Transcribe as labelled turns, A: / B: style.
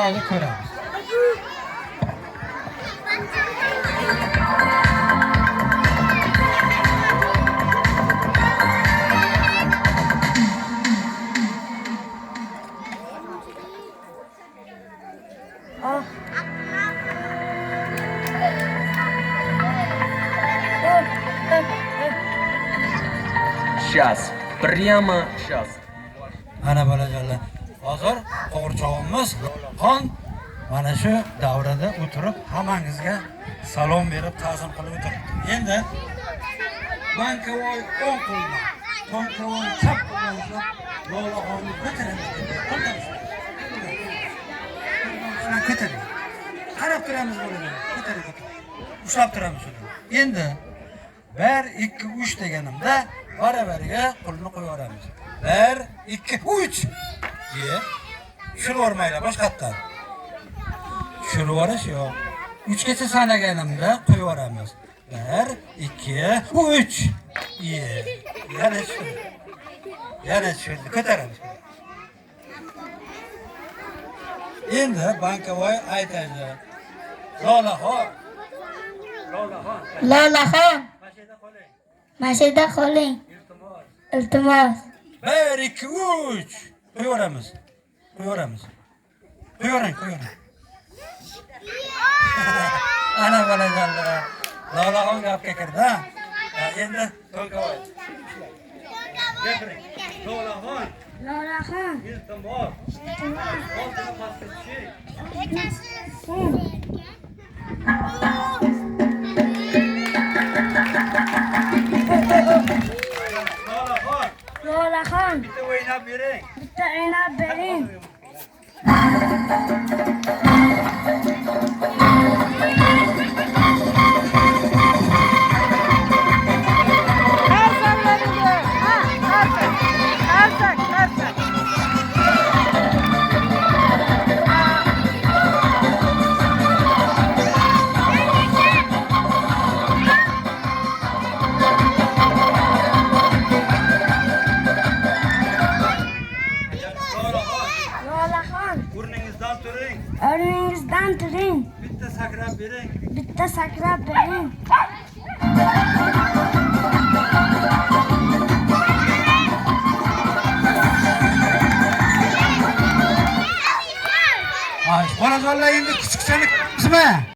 A: hozir ko'ramiz.
B: Сейчас. Прямо сейчас.
A: Ana bolajonlar, hozir qo'g'irchog'imiz Xon mana shu davrada o'tirib hammangizga salom berib ta'zim qilib o'tiribdi. Endi Bankavoy o'ng qo'lda, Tonkavoy chap qo'lda Lolaxonni ko'taramiz. Ko'taring. Qarab turamiz bolalar. Ko'taring. Ushlab turamiz shuni. Endi 1 2 3 deganimda baravariga qo'lni qo'yib yuboramiz. 1 2 3 diye tushirvormaylar boshqatdan. Tushirvorish yo'q. 3 gacha sanaganimda qo'yib yuboramiz. 1 2 3 yana shu. Yana shu ko'taramiz. Endi Bankavoy aytadi. Lolaxon.
C: Lolaxon. Mashida qoling. Iltimos.
A: 1 2 3 qo'yaveramiz. Qo'yaveramiz. Qo'yavering. Ana bolajonlar. Lolaxon gapga kirdi. Endi Tonkavoy. Gapiring. Lolaxon. Iltimos. Oltin pastga
C: Lolaxon.
A: bitta o'ynab bering.
C: Bitta o'ynab bering. Lolaxon. O'rningizdan turing.
A: Bitta sakrab bering.
C: Bitta sakrab bering.
A: Bolajonlar endi kichikchalik qismi.